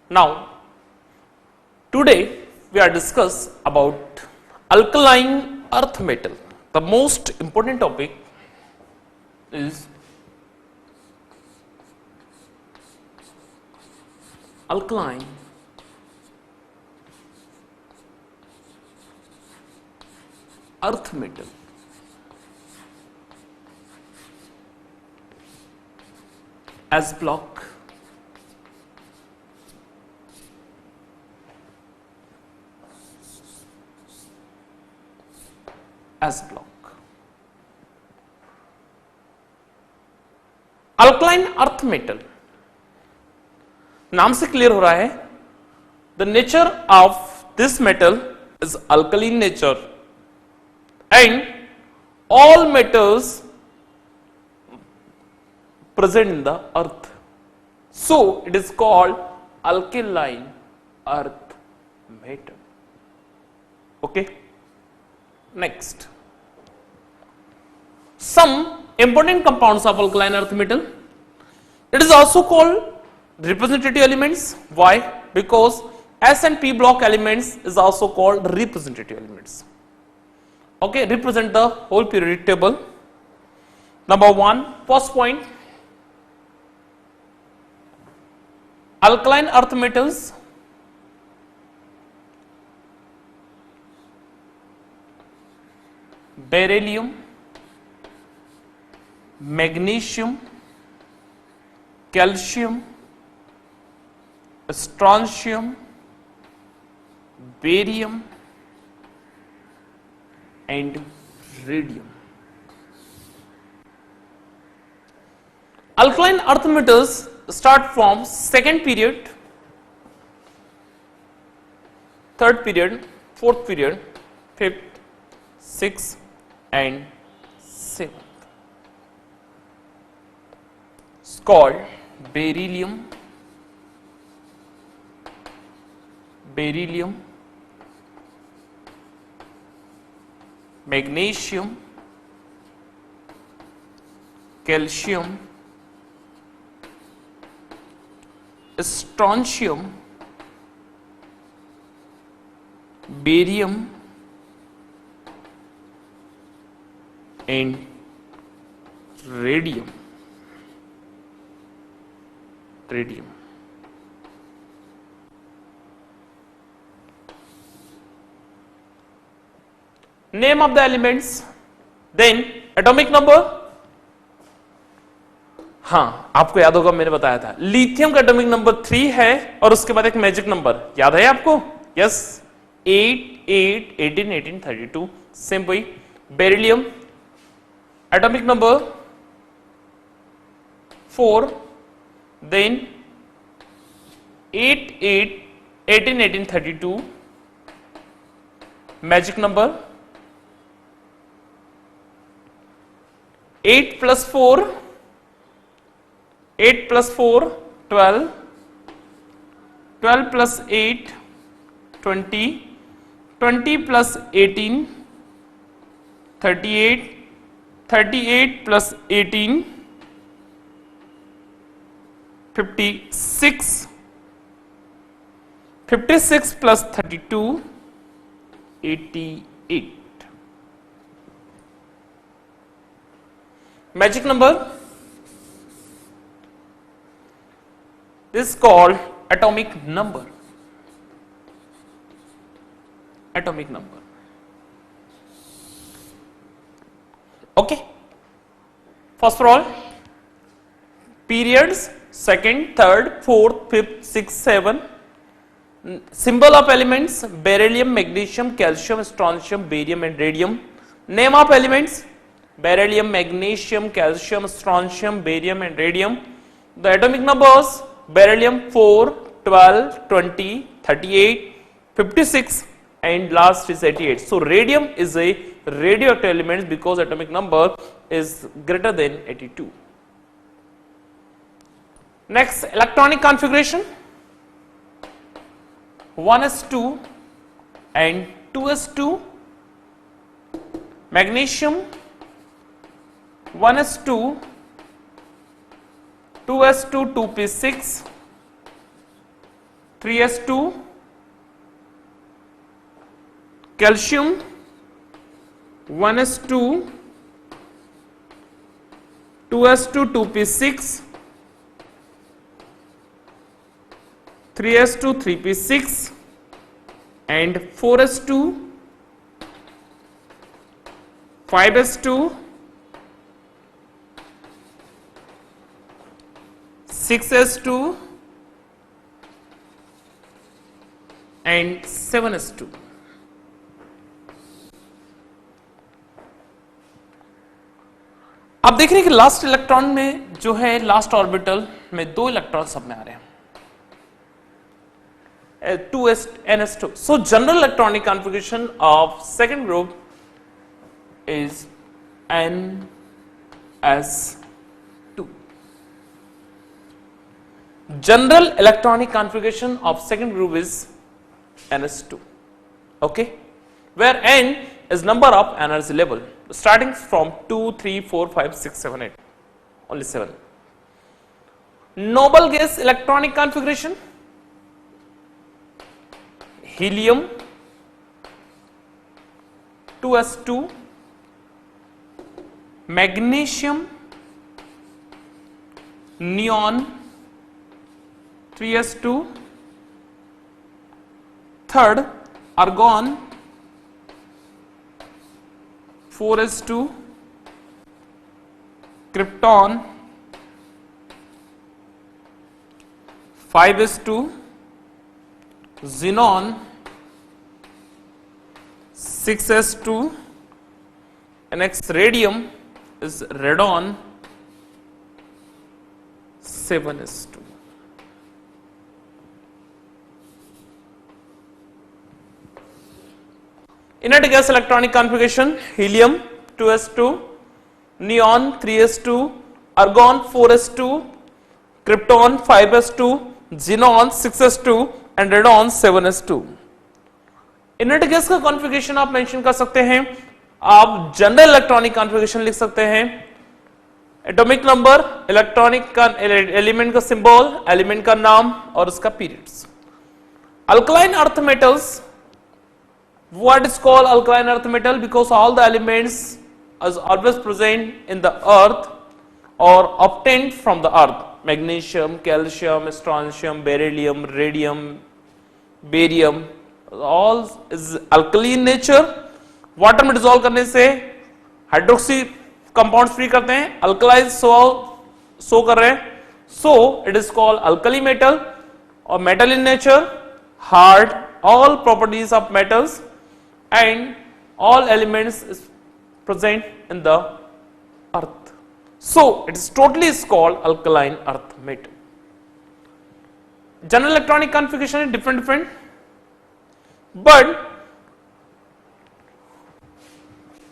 Now, today we are discuss about alkaline earth metal. The most important topic is alkaline earth metal. As block, as block. Alkaline earth metal नाम से clear हो रहा है, the nature of this metal is alkaline nature and all metals present in the earth, so it is called alkaline earth metal. Okay, next, some important compounds of alkaline earth metal. It is also called representative elements. Why? Because S and P block elements is also called representative elements. Okay, represent the whole periodic table. Number 1, first point, alkaline earth metals beryllium, magnesium, calcium, strontium, barium and radium. Alkaline earth metals start from second period, third period, fourth period, fifth, sixth and seventh. It's called beryllium, magnesium, calcium, strontium, barium and radium. Name of the elements, then atomic number. हाँ, आपको याद होगा मैंने बताया था lithium का atomic number 3 है और उसके बाद एक मैजिक नंबर याद है आपको? यस, 8, 8, 18, 18, 32. सेम वही. Beryllium atomic number 4, then 8, 8, 18, 18, 32. Magic number 8 plus 4, 8 plus 4, 12, 12 plus 8, 20, 20 plus 18, 38, 38 plus 18, 56, 56 plus 32, 88. Magic number is called atomic number. Atomic number. Okay. First of all, periods, second, third, fourth, fifth, sixth, seventh. Symbol of elements, beryllium, magnesium, calcium, strontium, barium and radium. Name of elements, beryllium, magnesium, calcium, strontium, barium and radium. The atomic numbers, beryllium 4, 12, 20, 38, 56 and last is 88. So radium is a radioactive element because atomic number is greater than 82. Next, electronic configuration, 1s2 and 2s2, magnesium 1s2, 2s2, 2p6, 3s2 calcium, 1s2 2s2 2p6, 3s2 3p6 and 4s2 5s2 6s2 and 7s2. आप देख रहे हैं कि last electron में जो है last orbital में 2 electron सब में आ रहे हैं, 2s-ns2. So general electronic configuration of second group is ns2. General electronic configuration of second group is ns2. Okay, where n is number of energy level starting from 2 3 4 5 6 7 8, only 7. Noble gas electronic configuration: helium 2s2, magnesium, neon 3s2, third argon 4s2, krypton 5s2, xenon 6s2, and next radium is radon 7s2. Inert gas electronic configuration: helium 2s2, neon 3s2, argon 4s2, krypton 5s2, xenon 6s2 and radon 7s2. Inert gas का configuration आप mention कर सकते हैं, आप general electronic configuration लिख सकते हैं, atomic number, electronic का एलिमेंट का सिंबल, एलिमेंट का नाम और उसका periods. Alkaline earth metals, what is called alkaline earth metal? Because all the elements is always present in the earth or obtained from the earth: magnesium, calcium, strontium, beryllium, radium, barium, all is alkaline nature. Water में dissolve करने से hydroxy compounds free करते हैं, अल्कलाइज show कर रहे हैं, so it is called alkali metal. और metal in nature, hard, all properties of metals and all elements is present in the earth, so it is totally is called alkaline earth metal. General electronic configuration is different, but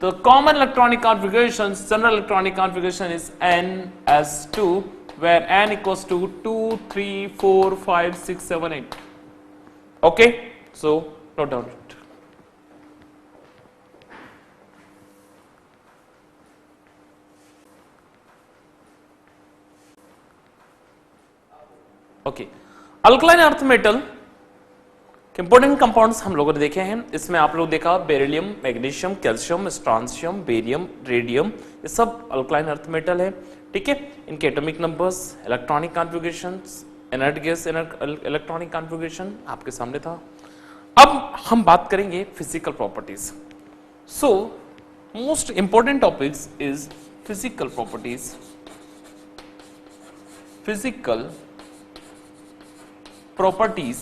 the common electronic configuration, general electronic configuration is ns2, where n equals to 2 3 4 5 6 7 8. Okay, so note down it. Okay, alkaline earth metal important compounds हम लोगों ने देखे हैं. इसमें आप लोग देखा beryllium, magnesium, calcium, strontium, barium, radium, ये सब अल्कलाइन अर्थ मेटल है. ठीक है, इनके atomic numbers, electronic configurations, inert gas electronic configuration आपके सामने था. अब हम बात करेंगे physical properties. So most important topics is physical properties. Physical properties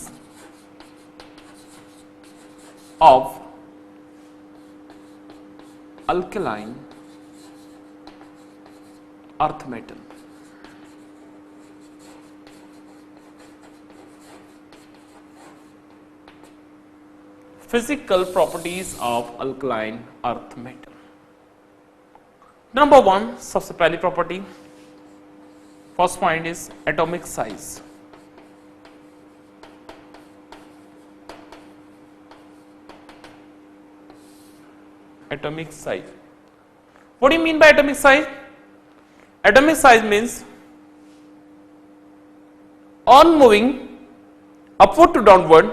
of alkaline earth metal. Physical properties of alkaline earth metal. Number 1, सबसे पहली property, first point is atomic size. Atomic size. What do you mean by atomic size? Atomic size means on moving upward to downward.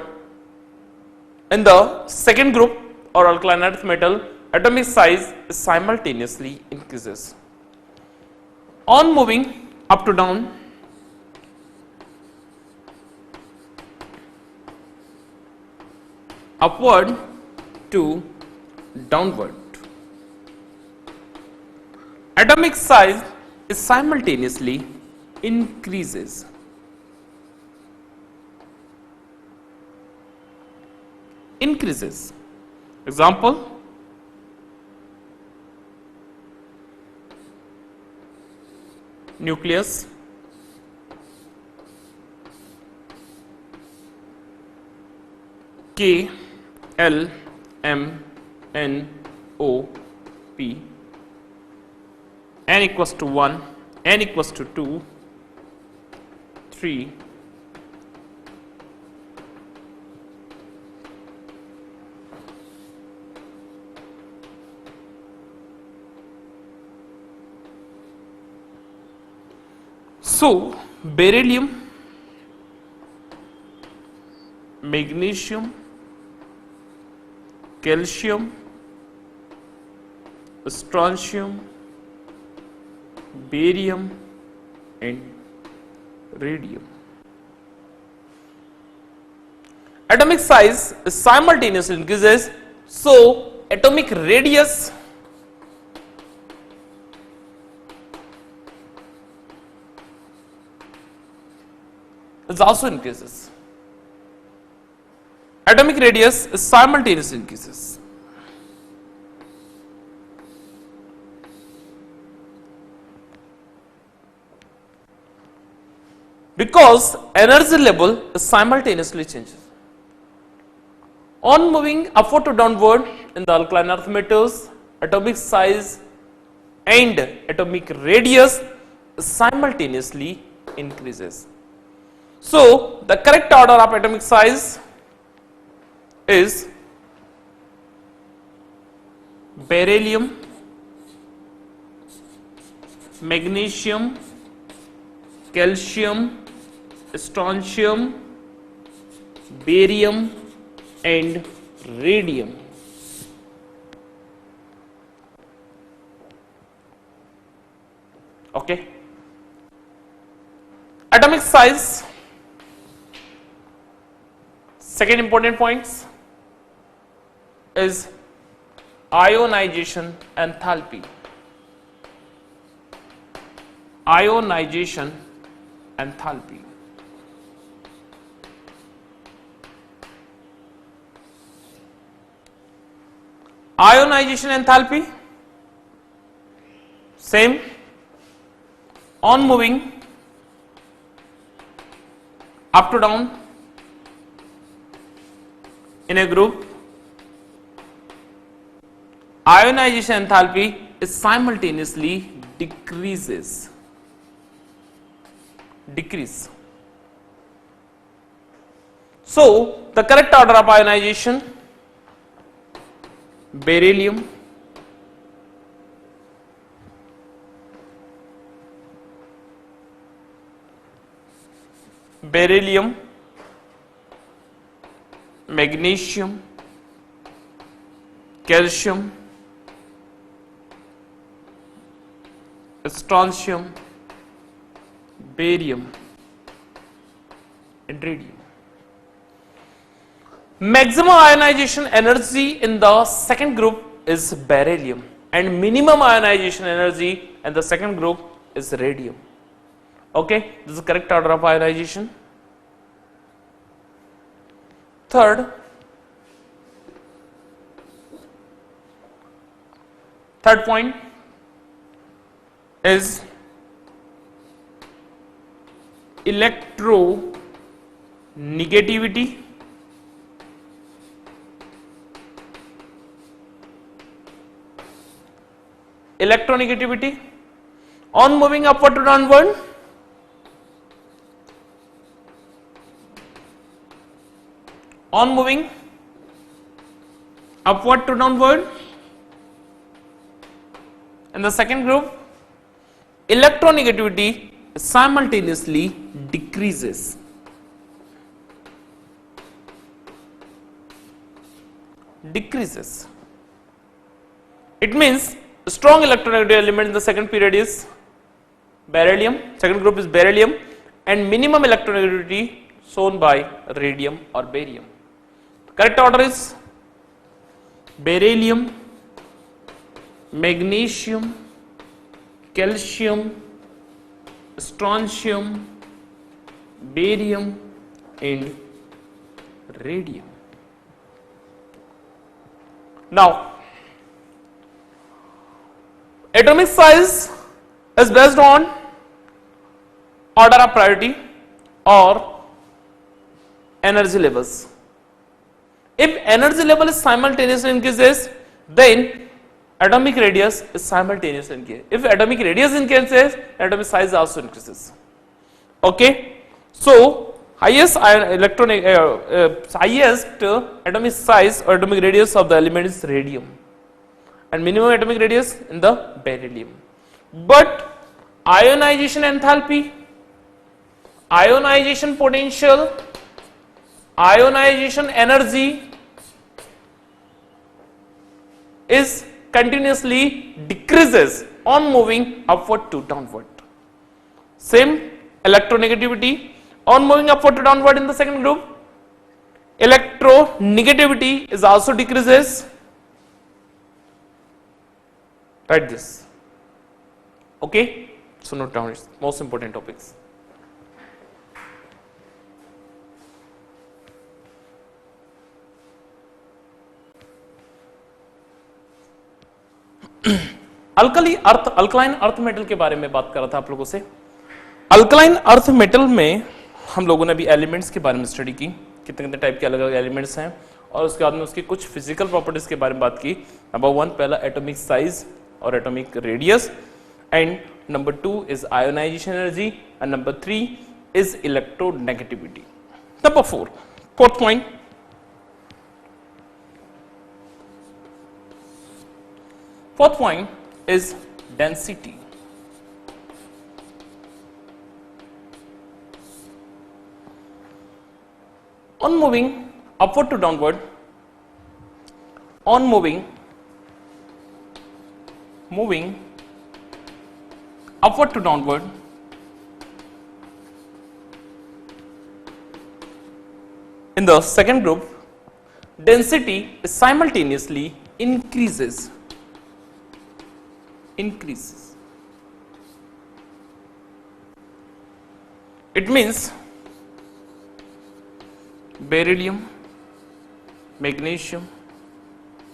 In the second group or alkaline earth metal, atomic size simultaneously increases. On moving up to down, upward to downward, atomic size is simultaneously increases. Increases. Example, nucleus, K L M N O P, n equals to 1, n equals to 2, 3, so beryllium, magnesium, calcium, strontium, barium and radium. Atomic size simultaneously increases, so atomic radius is also increases. Atomic radius simultaneously increases. Because energy level simultaneously changes. On moving upward to downward in the alkaline earth metals, atomic size and atomic radius simultaneously increases. So the correct order of atomic size is beryllium, magnesium, calcium, strontium, barium and radium. Okay. Atomic size, second important points is ionization enthalpy. Ionization enthalpy. Ionization enthalpy, same, on moving up to down in a group, ionization enthalpy is simultaneously decrease. So the correct order of ionization: beryllium, magnesium, calcium, strontium, barium and radium. Maximum ionization energy in the second group is beryllium and minimum ionization energy in the second group is radium. Okay, this is the correct order of ionization. Third point is electronegativity. Electronegativity, on moving upward to downward, on moving upward to downward in the second group, electronegativity simultaneously decreases. decreases. It means strong electronegative element in the second period is beryllium, second group is beryllium, and minimum electronegativity shown by radium or barium. Correct order is beryllium, magnesium, calcium, strontium, barium and radium. Now, atomic size is based on order of priority or energy levels. If energy level is simultaneously increases, then atomic radius is simultaneously increases. If atomic radius increases, atomic size also increases. Okay, so highest atomic size or atomic radius of the element is radium, and minimum atomic radius in the beryllium. But ionization enthalpy, ionization potential, ionization energy is continuously decreases on moving upward to downward. Same electronegativity on moving upward to downward in the second group. Electronegativity is also decreases. Write this. Okay, so note down its most important topics. Alkaline earth metal के बारे में बात कर रहा था आप लोगों से. अल्कलाइन अर्थ मेटल में हम लोगों ने अभी एलिमेंट्स के बारे में स्टडी की, कितने कितने टाइप के अलग अलग एलिमेंट्स हैं, और उसके बाद में उसकी कुछ फिजिकल प्रॉपर्टीज के बारे में बात की. नंबर 1 पहला एटॉमिक साइज और atomic radius, and number 2 is ionization energy, and number 3 is electronegativity. Number 4 fourth point, fourth point is density. On moving upward to downward, on moving upward to downward, in the second group, density simultaneously increases. It means beryllium, magnesium,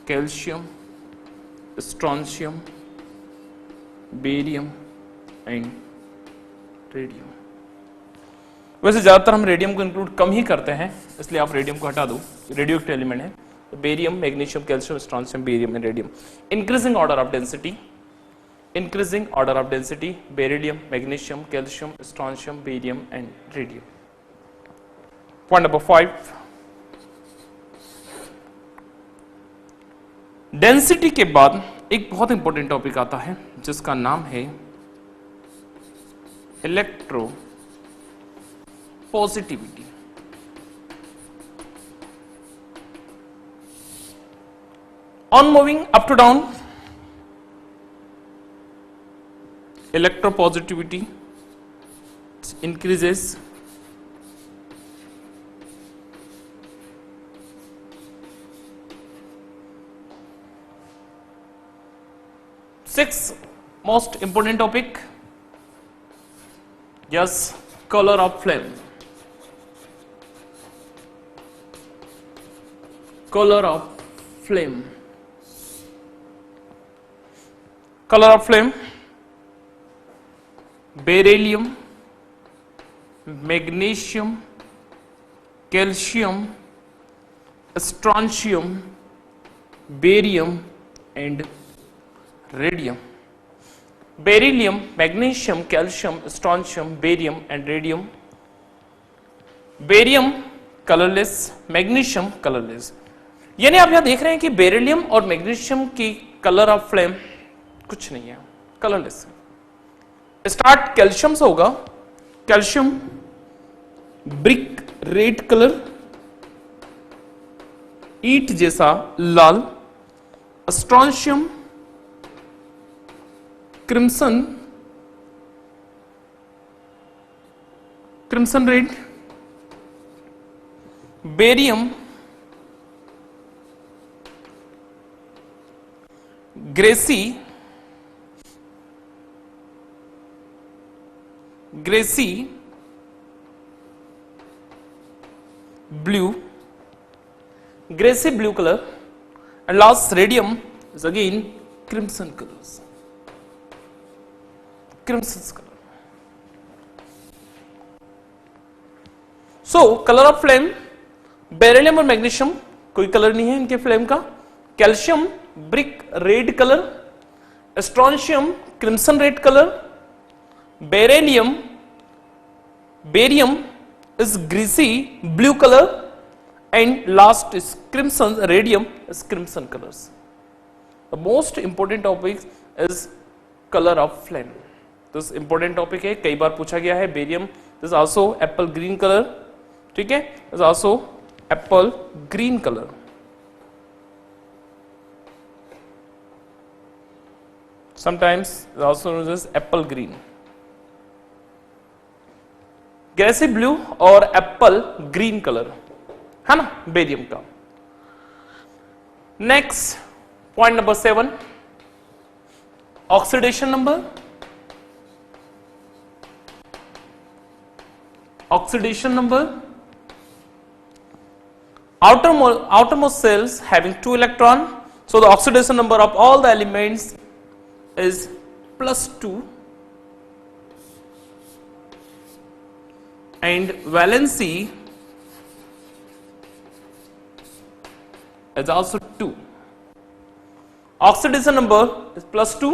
calcium, strontium, barium and radium. वैसे ज्यादातर हम radium को include कम ही करते हैं, इसलिए आप radium को हटा दो, रेडियो एक्टिव एलिमेंट है. Barium, magnesium, calcium, strontium, barium and radium. Increasing order of density, increasing order of density, beryllium, magnesium, calcium, strontium, barium and radium. Point number 5, density के बाद एक बहुत इंपॉर्टेंट टॉपिक आता है जिसका नाम है electropositivity. On moving up to down, electropositivity increases. Sixth most important topic, yes, color of flame. Color of flame. Color of flame, beryllium, magnesium, calcium, strontium, barium and radium. Beryllium, magnesium, calcium, strontium, barium and radium. Barium colourless, magnesium colourless. यानी आप यहां देख रहे हैं कि beryllium और magnesium की colour of flame कुछ नहीं है, कलरलेस. स्टार्ट कैल्शियम से होगा. कैल्शियम ब्रिक रेड कलर, ईट जैसा लाल, strontium crimson, crimson red, barium grassy, grassy blue, grassy blue color, and last radium is again crimson colors, crimson color. So color of flame, beryllium और magnesium कोई colour नहीं है इनके flame का, calcium brick red colour, strontium crimson red colour, beryllium barium is greasy blue color, and last is crimson, radium is crimson colors. The most important topic is color of flame. This important topic है, कई बार पूछा गया है. Barium is also apple green color, ठीक है, is also apple green color. Sometimes also known as apple green. ग्रेसी blue और apple green colour है ना बेरियम का. Next point number 7, oxidation number. Oxidation number, outermost cells having 2 electron, so the oxidation number of all the elements is +2, and valency is also 2. Oxidation number is +2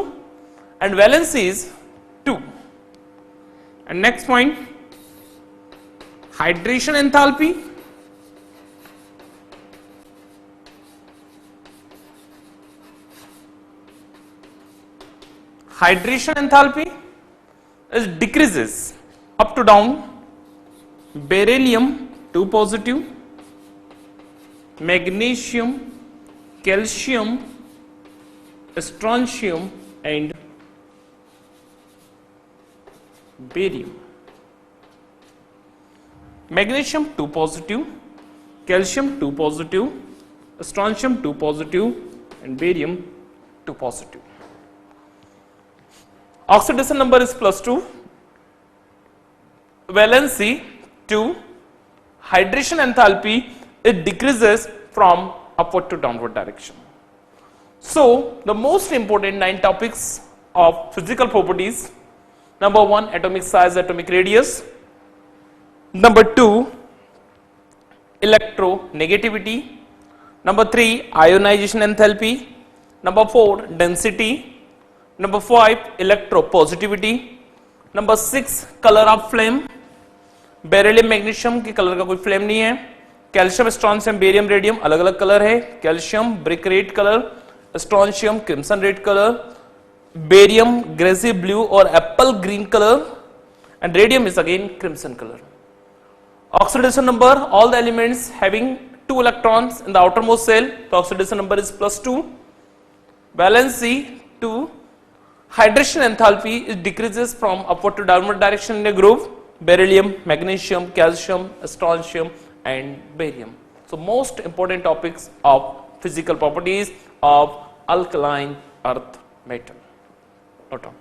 and valency is 2. And next point, hydration enthalpy. Hydration enthalpy is decreases up to down. Beryllium 2 positive, magnesium, calcium, strontium and barium. Magnesium 2 positive, calcium 2 positive, strontium 2 positive and barium 2 positive. Oxidation number is +2, valency 2, hydration enthalpy it decreases from upward to downward direction. So the most important 9 topics of physical properties: number 1, atomic size, atomic radius; number 2, electronegativity; number 3, ionization enthalpy; number 4, density; number 5, electropositivity; number 6, color of flame. Beryllium magnesium के colour का कोई flame नहीं है. Calcium strontium barium radium अलग अलग colour है. Calcium brick red colour, strontium crimson red colour, barium grassy blue और apple green colour, and radium is again crimson colour. Oxidation number, all the elements having 2 electrons in the outermost cell, the oxidation number is +2. Valency 2. Hydration enthalpy is decreases from upward to downward direction in a group. Beryllium, magnesium, calcium, strontium and barium. So most important topics of physical properties of alkaline earth metal. Note down.